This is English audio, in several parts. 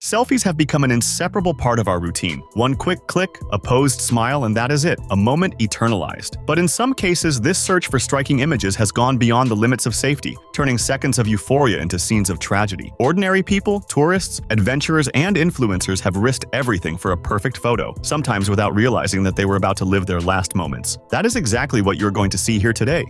Selfies have become an inseparable part of our routine. One quick click, a posed smile, and that is it, a moment eternalized. But in some cases, this search for striking images has gone beyond the limits of safety, turning seconds of euphoria into scenes of tragedy. Ordinary people, tourists, adventurers, and influencers have risked everything for a perfect photo, sometimes without realizing that they were about to live their last moments. That is exactly what you're going to see here today.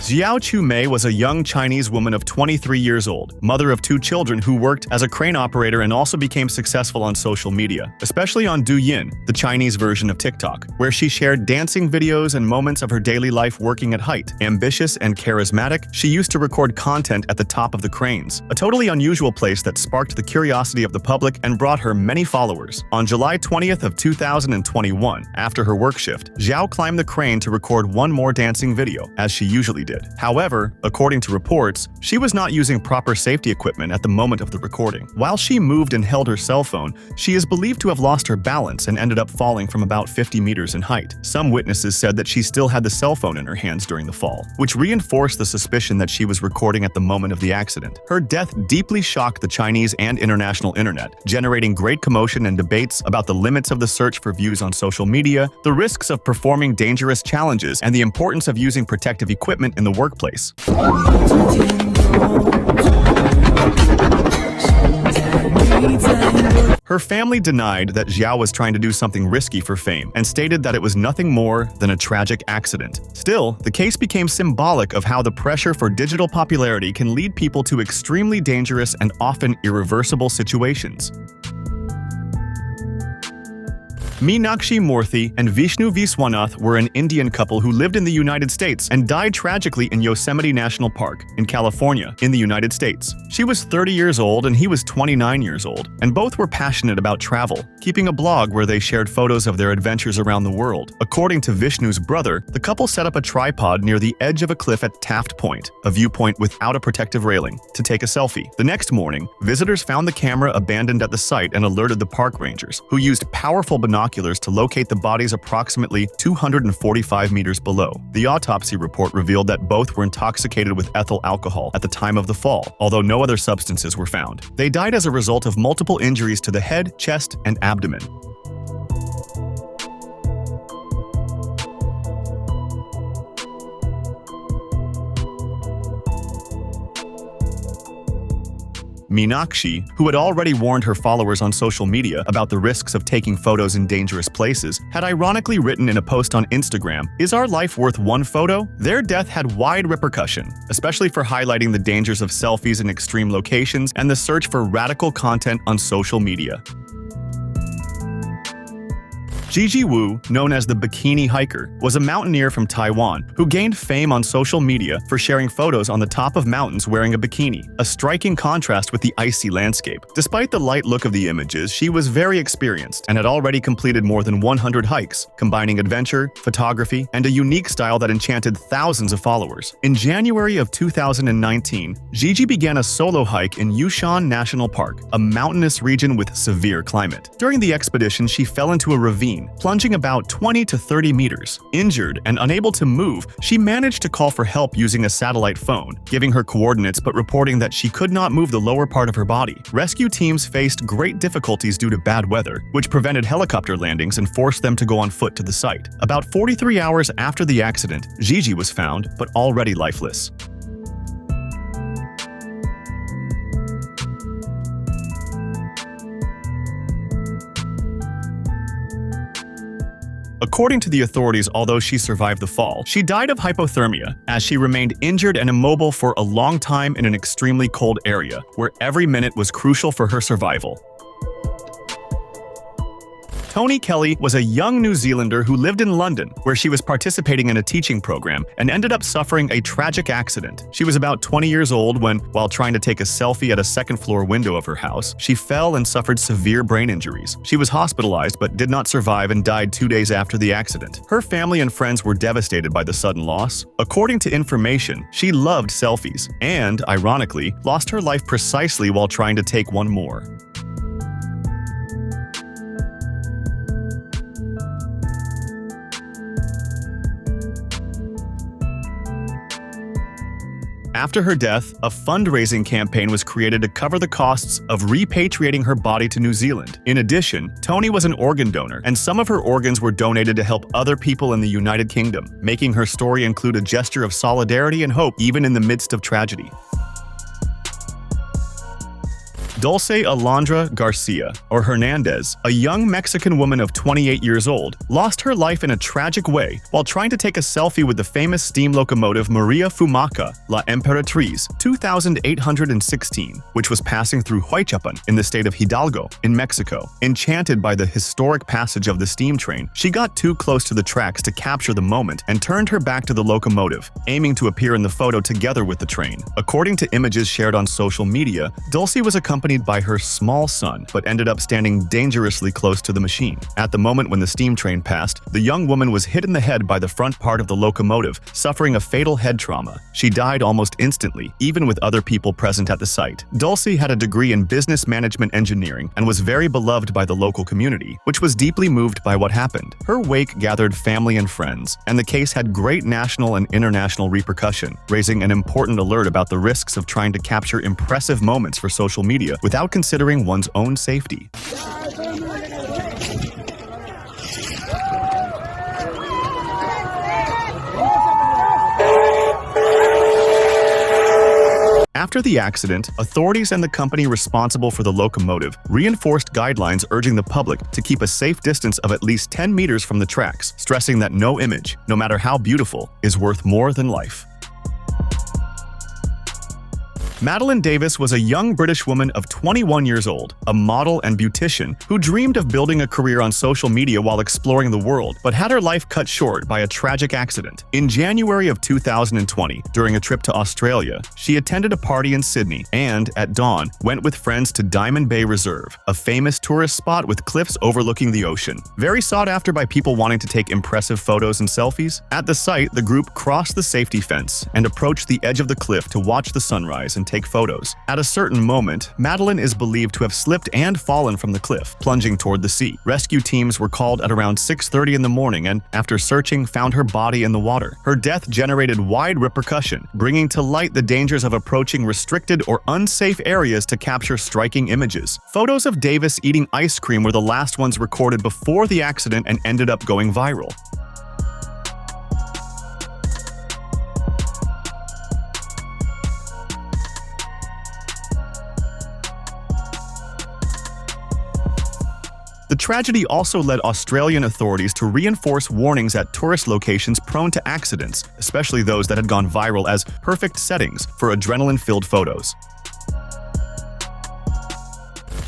Xiao Chu-mei was a young Chinese woman of 23 years old, mother of 2 children who worked as a crane operator and also became successful on social media, especially on Douyin, the Chinese version of TikTok, where she shared dancing videos and moments of her daily life working at height. Ambitious and charismatic, she used to record content at the top of the cranes, a totally unusual place that sparked the curiosity of the public and brought her many followers. On July 20th of 2021, after her work shift, Xiao climbed the crane to record one more dancing video, as she usually did. However, according to reports, she was not using proper safety equipment at the moment of the recording. While she moved and held her cell phone, she is believed to have lost her balance and ended up falling from about 50 meters in height. Some witnesses said that she still had the cell phone in her hands during the fall, which reinforced the suspicion that she was recording at the moment of the accident. Her death deeply shocked the Chinese and international internet, generating great commotion and debates about the limits of the search for views on social media, the risks of performing dangerous challenges, and the importance of using protective equipment in the workplace. Her family denied that Xiao was trying to do something risky for fame and stated that it was nothing more than a tragic accident. Still, the case became symbolic of how the pressure for digital popularity can lead people to extremely dangerous and often irreversible situations. Meenakshi Murthy and Vishnu Viswanath were an Indian couple who lived in the United States and died tragically in Yosemite National Park, in California, in the United States. She was 30 years old and he was 29 years old, and both were passionate about travel, keeping a blog where they shared photos of their adventures around the world. According to Vishnu's brother, the couple set up a tripod near the edge of a cliff at Taft Point, a viewpoint without a protective railing, to take a selfie. The next morning, visitors found the camera abandoned at the site and alerted the park rangers, who used powerful binoculars to locate the bodies approximately 245 meters below. The autopsy report revealed that both were intoxicated with ethyl alcohol at the time of the fall, although no other substances were found. They died as a result of multiple injuries to the head, chest, and abdomen. Meenakshi, who had already warned her followers on social media about the risks of taking photos in dangerous places, had ironically written in a post on Instagram, "Is our life worth one photo?" Their death had wide repercussion, especially for highlighting the dangers of selfies in extreme locations and the search for radical content on social media. Gigi Wu, known as the Bikini Hiker, was a mountaineer from Taiwan who gained fame on social media for sharing photos on the top of mountains wearing a bikini, a striking contrast with the icy landscape. Despite the light look of the images, she was very experienced and had already completed more than 100 hikes, combining adventure, photography, and a unique style that enchanted thousands of followers. In January of 2019, Gigi began a solo hike in Yushan National Park, a mountainous region with severe climate. During the expedition, she fell into a ravine, plunging about 20 to 30 meters. Injured and unable to move, she managed to call for help using a satellite phone, giving her coordinates but reporting that she could not move the lower part of her body. Rescue teams faced great difficulties due to bad weather, which prevented helicopter landings and forced them to go on foot to the site. About 43 hours after the accident, Gigi was found, but already lifeless. According to the authorities, although she survived the fall, she died of hypothermia, as she remained injured and immobile for a long time in an extremely cold area, where every minute was crucial for her survival. Toni Kelly was a young New Zealander who lived in London, where she was participating in a teaching program and ended up suffering a tragic accident. She was about 20 years old when, while trying to take a selfie at a second-floor window of her house, she fell and suffered severe brain injuries. She was hospitalized but did not survive and died 2 days after the accident. Her family and friends were devastated by the sudden loss. According to information, she loved selfies and, ironically, lost her life precisely while trying to take one more. After her death, a fundraising campaign was created to cover the costs of repatriating her body to New Zealand. In addition, Toni was an organ donor, and some of her organs were donated to help other people in the United Kingdom, making her story include a gesture of solidarity and hope even in the midst of tragedy. Dulce Alondra Garcia, or Hernandez, a young Mexican woman of 28 years old, lost her life in a tragic way while trying to take a selfie with the famous steam locomotive Maria Fumaca La Emperatriz 2816, which was passing through Huaychapan in the state of Hidalgo, in Mexico. Enchanted by the historic passage of the steam train, she got too close to the tracks to capture the moment and turned her back to the locomotive, aiming to appear in the photo together with the train. According to images shared on social media, Dulce was accompanied by her small son, but ended up standing dangerously close to the machine. At the moment when the steam train passed, the young woman was hit in the head by the front part of the locomotive, suffering a fatal head trauma. She died almost instantly, even with other people present at the site. Dulce had a degree in business management engineering and was very beloved by the local community, which was deeply moved by what happened. Her wake gathered family and friends, and the case had great national and international repercussion, raising an important alert about the risks of trying to capture impressive moments for social media without considering one's own safety. After the accident, authorities and the company responsible for the locomotive reinforced guidelines urging the public to keep a safe distance of at least 10 meters from the tracks, stressing that no image, no matter how beautiful, is worth more than life. Madeline Davis was a young British woman of 21 years old, a model and beautician who dreamed of building a career on social media while exploring the world, but had her life cut short by a tragic accident. In January of 2020, during a trip to Australia, she attended a party in Sydney and, at dawn, went with friends to Diamond Bay Reserve, a famous tourist spot with cliffs overlooking the ocean. Very sought after by people wanting to take impressive photos and selfies, at the site, the group crossed the safety fence and approached the edge of the cliff to watch the sunrise and take photos. At a certain moment, Madeline is believed to have slipped and fallen from the cliff, plunging toward the sea. Rescue teams were called at around 6:30 in the morning and, after searching, found her body in the water. Her death generated wide repercussion, bringing to light the dangers of approaching restricted or unsafe areas to capture striking images. Photos of Davis eating ice cream were the last ones recorded before the accident and ended up going viral. The tragedy also led Australian authorities to reinforce warnings at tourist locations prone to accidents, especially those that had gone viral as perfect settings for adrenaline-filled photos.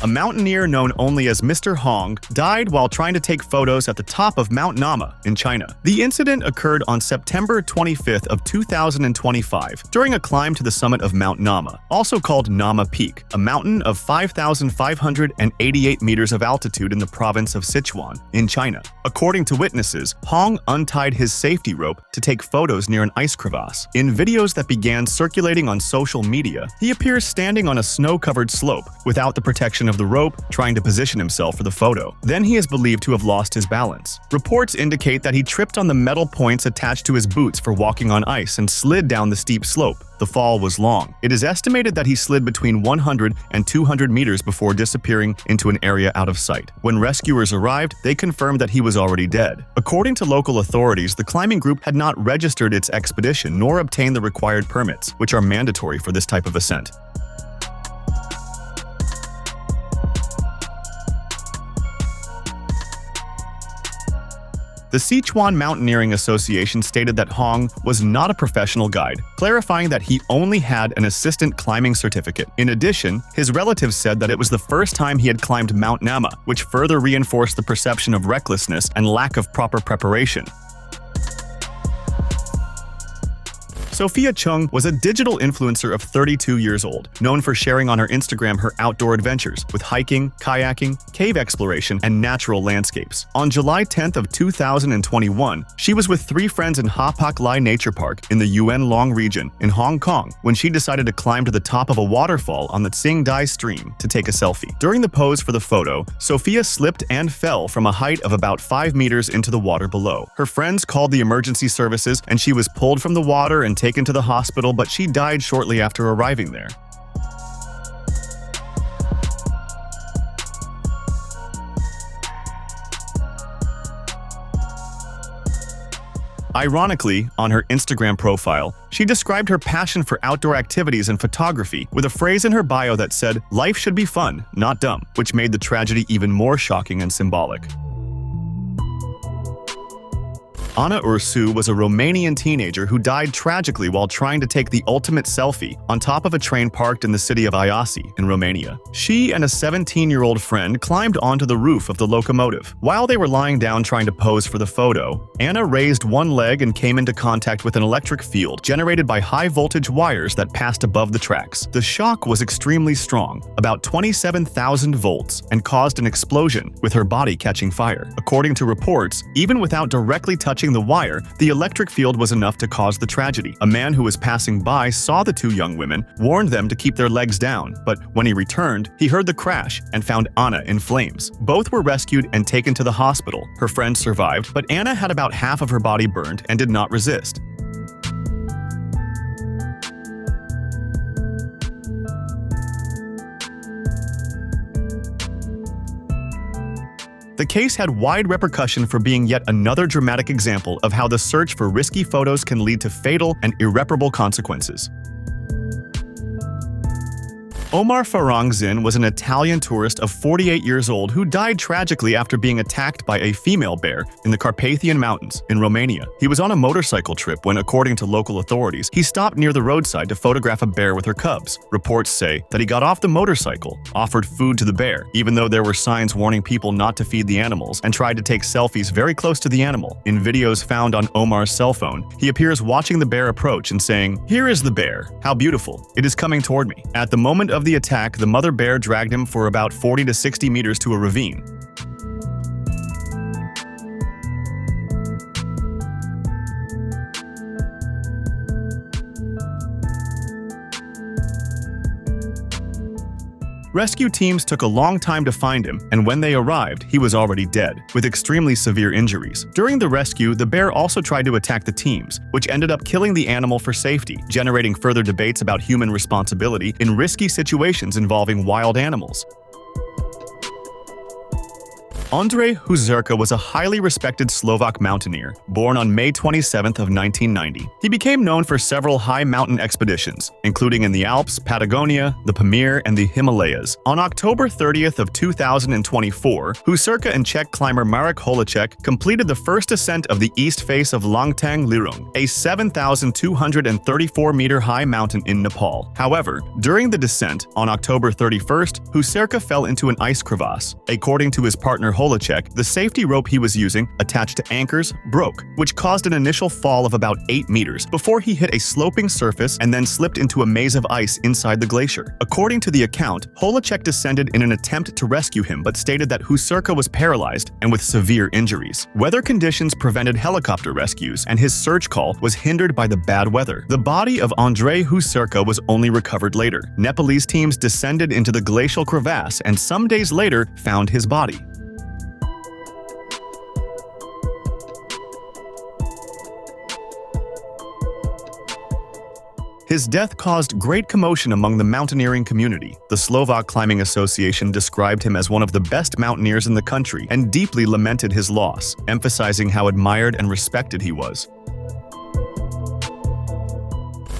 A mountaineer known only as Mr. Hong died while trying to take photos at the top of Mount Nama in China. The incident occurred on September 25th of 2025 during a climb to the summit of Mount Nama, also called Nama Peak, a mountain of 5,588 meters of altitude in the province of Sichuan in China. According to witnesses, Hong untied his safety rope to take photos near an ice crevasse. In videos that began circulating on social media, he appears standing on a snow-covered slope without the protection of the rope, trying to position himself for the photo. Then he is believed to have lost his balance. Reports indicate that he tripped on the metal points attached to his boots for walking on ice and slid down the steep slope. The fall was long. It is estimated that he slid between 100 and 200 meters before disappearing into an area out of sight. When rescuers arrived, they confirmed that he was already dead. According to local authorities, the climbing group had not registered its expedition nor obtained the required permits, which are mandatory for this type of ascent. The Sichuan Mountaineering Association stated that Hong was not a professional guide, clarifying that he only had an assistant climbing certificate. In addition, his relatives said that it was the first time he had climbed Mount Nama, which further reinforced the perception of recklessness and lack of proper preparation. Sophia Chung was a digital influencer of 32 years old, known for sharing on her Instagram her outdoor adventures with hiking, kayaking, cave exploration, and natural landscapes. On July 10th of 2021, she was with 3 friends in Hapak Lai Nature Park in the Yuen Long region in Hong Kong when she decided to climb to the top of a waterfall on the Tsing Dai stream to take a selfie. During the pose for the photo, Sophia slipped and fell from a height of about 5 meters into the water below. Her friends called the emergency services and she was pulled from the water and taken taken to the hospital, but she died shortly after arriving there. Ironically, on her Instagram profile, she described her passion for outdoor activities and photography with a phrase in her bio that said, "Life should be fun, not dumb," which made the tragedy even more shocking and symbolic. Ana Ursu was a Romanian teenager who died tragically while trying to take the ultimate selfie on top of a train parked in the city of Iasi in Romania. She and a 17-year-old friend climbed onto the roof of the locomotive. While they were lying down trying to pose for the photo, Ana raised one leg and came into contact with an electric field generated by high-voltage wires that passed above the tracks. The shock was extremely strong, about 27,000 volts, and caused an explosion, with her body catching fire. According to reports, even without directly touching the wire, the electric field was enough to cause the tragedy. A man who was passing by saw the two young women, warned them to keep their legs down, but when he returned, he heard the crash and found Ana in flames. Both were rescued and taken to the hospital. Her friend survived, but Ana had about half of her body burned and did not resist. The case had wide repercussion for being yet another dramatic example of how the search for risky photos can lead to fatal and irreparable consequences. Omar Farangzin was an Italian tourist of 48 years old who died tragically after being attacked by a female bear in the Carpathian Mountains in Romania. He was on a motorcycle trip when, according to local authorities, he stopped near the roadside to photograph a bear with her cubs. Reports say that he got off the motorcycle, offered food to the bear, even though there were signs warning people not to feed the animals, and tried to take selfies very close to the animal. In videos found on Omar's cell phone, he appears watching the bear approach and saying, "Here is the bear. How beautiful. It is coming toward me." At the moment of the attack, the mother bear dragged him for about 40 to 60 meters to a ravine. Rescue teams took a long time to find him, and when they arrived, he was already dead, with extremely severe injuries. During the rescue, the bear also tried to attack the teams, which ended up killing the animal for safety, generating further debates about human responsibility in risky situations involving wild animals. Ondřej Huzerka was a highly respected Slovak mountaineer, born on May 27th of 1990. He became known for several high mountain expeditions, including in the Alps, Patagonia, the Pamir, and the Himalayas. On October 30th of 2024, Huzerka and Czech climber Marek Holacek completed the first ascent of the east face of Langtang Lirung, a 7,234-meter high mountain in Nepal. However, during the descent, on October 31st, Huzerka fell into an ice crevasse. According to his partner Holacek, the safety rope he was using, attached to anchors, broke, which caused an initial fall of about 8 meters before he hit a sloping surface and then slipped into a maze of ice inside the glacier. According to the account, Holacek descended in an attempt to rescue him but stated that Huzerka was paralyzed and with severe injuries. Weather conditions prevented helicopter rescues, and his search call was hindered by the bad weather. The body of Ondřej Huzerka was only recovered later. Nepalese teams descended into the glacial crevasse and some days later found his body. His death caused great commotion among the mountaineering community. The Slovak Climbing Association described him as one of the best mountaineers in the country and deeply lamented his loss, emphasizing how admired and respected he was.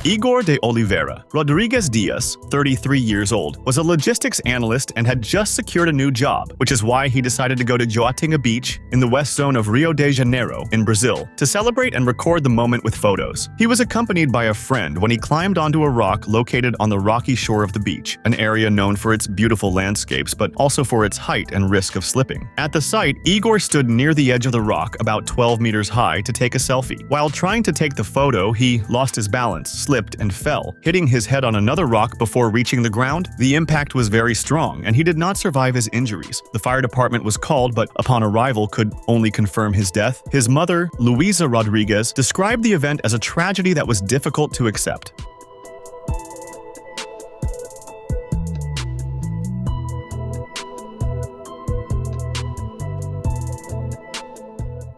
Igor de Oliveira Rodriguez Diaz, 33 years old, was a logistics analyst and had just secured a new job, which is why he decided to go to Joatinga Beach in the west zone of Rio de Janeiro in Brazil to celebrate and record the moment with photos. He was accompanied by a friend when he climbed onto a rock located on the rocky shore of the beach, an area known for its beautiful landscapes but also for its height and risk of slipping. At the site, Igor stood near the edge of the rock about 12 meters high to take a selfie. While trying to take the photo, he lost his balance, slipped and fell, hitting his head on another rock before reaching the ground. The impact was very strong, and he did not survive his injuries. The fire department was called, but upon arrival could only confirm his death. His mother, Luisa Rodriguez, described the event as a tragedy that was difficult to accept.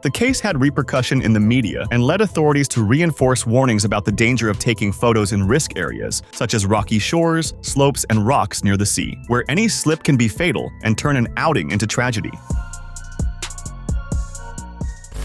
The case had repercussion in the media and led authorities to reinforce warnings about the danger of taking photos in risk areas, such as rocky shores, slopes, and rocks near the sea, where any slip can be fatal and turn an outing into tragedy.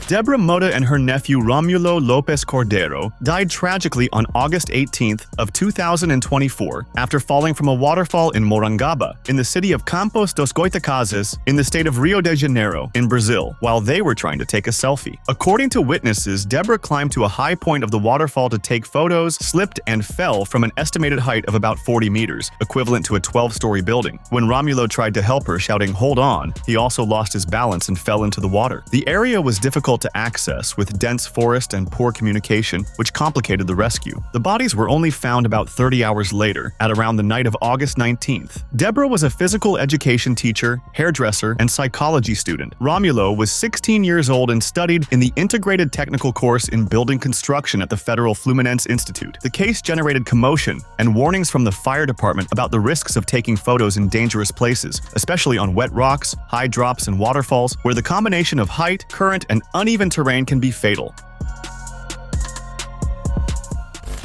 Deborah Mota and her nephew Romulo Lopez Cordero died tragically on August 18th of 2024 after falling from a waterfall in Morangaba, in the city of Campos dos Goitacazes, in the state of Rio de Janeiro, in Brazil, while they were trying to take a selfie. According to witnesses, Deborah climbed to a high point of the waterfall to take photos, slipped, and fell from an estimated height of about 40 meters, equivalent to a 12-story building. When Romulo tried to help her, shouting, "Hold on," he also lost his balance and fell into the water. The area was difficult to access, with dense forest and poor communication, which complicated the rescue. The bodies were only found about 30 hours later, at around the night of August 19th. Deborah was a physical education teacher, hairdresser, and psychology student. Romulo was 16 years old and studied in the integrated technical course in building construction at the Federal Fluminense Institute. The case generated commotion and warnings from the fire department about the risks of taking photos in dangerous places, especially on wet rocks, high drops, and waterfalls, where the combination of height, current, and uneven terrain can be fatal.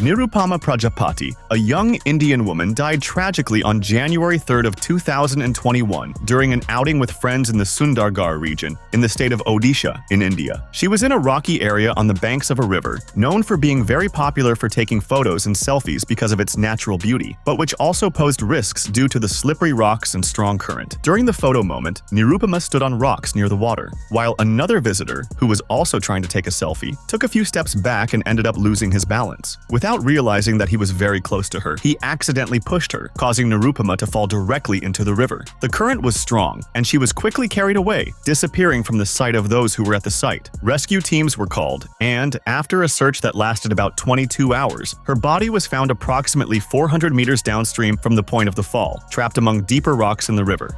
Nirupama Prajapati, a young Indian woman, died tragically on January 3rd of 2021 during an outing with friends in the Sundargarh region in the state of Odisha in India. She was in a rocky area on the banks of a river, known for being very popular for taking photos and selfies because of its natural beauty, but which also posed risks due to the slippery rocks and strong current. During the photo moment, Nirupama stood on rocks near the water, while another visitor, who was also trying to take a selfie, took a few steps back and ended up losing his balance. Without realizing that he was very close to her, he accidentally pushed her, causing Nirupama to fall directly into the river. The current was strong, and she was quickly carried away, disappearing from the sight of those who were at the site. Rescue teams were called, and after a search that lasted about 22 hours, her body was found approximately 400 meters downstream from the point of the fall, trapped among deeper rocks in the river.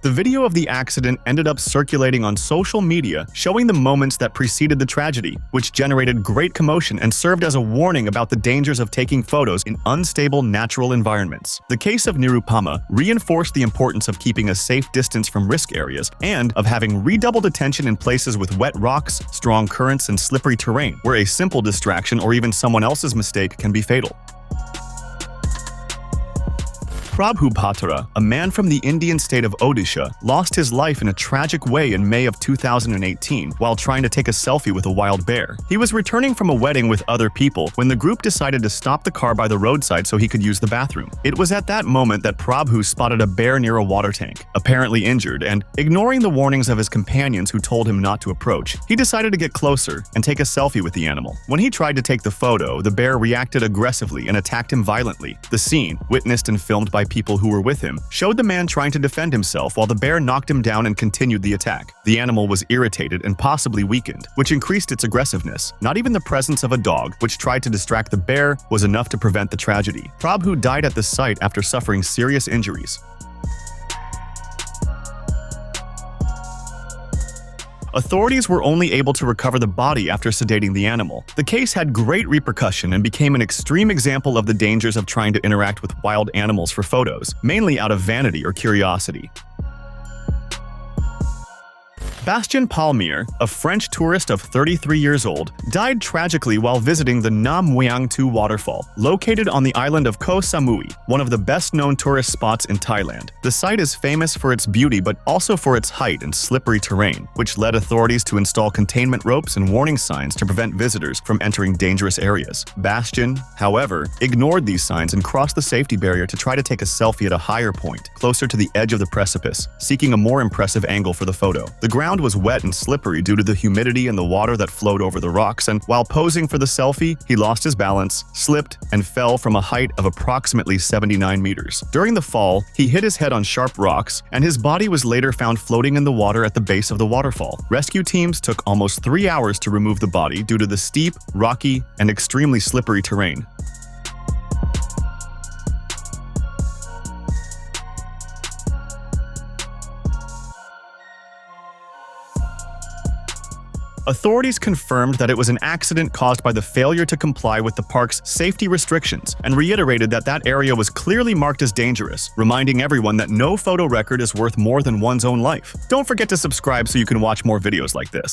The video of the accident ended up circulating on social media, showing the moments that preceded the tragedy, which generated great commotion and served as a warning about the dangers of taking photos in unstable natural environments. The case of Nirupama reinforced the importance of keeping a safe distance from risk areas and of having redoubled attention in places with wet rocks, strong currents, and slippery terrain, where a simple distraction or even someone else's mistake can be fatal. Prabhu Bhattara, a man from the Indian state of Odisha, lost his life in a tragic way in May of 2018 while trying to take a selfie with a wild bear. He was returning from a wedding with other people when the group decided to stop the car by the roadside so he could use the bathroom. It was at that moment that Prabhu spotted a bear near a water tank, apparently injured, and ignoring the warnings of his companions who told him not to approach, he decided to get closer and take a selfie with the animal. When he tried to take the photo, the bear reacted aggressively and attacked him violently. The scene, witnessed and filmed by people who were with him, showed the man trying to defend himself while the bear knocked him down and continued the attack. The animal was irritated and possibly weakened, which increased its aggressiveness. Not even the presence of a dog, which tried to distract the bear, was enough to prevent the tragedy. Prabhu died at the site after suffering serious injuries. Authorities were only able to recover the body after sedating the animal. The case had great repercussion and became an extreme example of the dangers of trying to interact with wild animals for photos, mainly out of vanity or curiosity. Bastien Palmier, a French tourist of 33 years old, died tragically while visiting the Nam Muang Tu waterfall, located on the island of Koh Samui, one of the best-known tourist spots in Thailand. The site is famous for its beauty but also for its height and slippery terrain, which led authorities to install containment ropes and warning signs to prevent visitors from entering dangerous areas. Bastien, however, ignored these signs and crossed the safety barrier to try to take a selfie at a higher point, closer to the edge of the precipice, seeking a more impressive angle for the photo. The ground was wet and slippery due to the humidity and the water that flowed over the rocks, and while posing for the selfie, he lost his balance, slipped, and fell from a height of approximately 79 meters. During the fall, he hit his head on sharp rocks, and his body was later found floating in the water at the base of the waterfall. Rescue teams took almost 3 hours to remove the body due to the steep, rocky, and extremely slippery terrain. Authorities confirmed that it was an accident caused by the failure to comply with the park's safety restrictions and reiterated that that area was clearly marked as dangerous, reminding everyone that no photo record is worth more than one's own life. Don't forget to subscribe so you can watch more videos like this.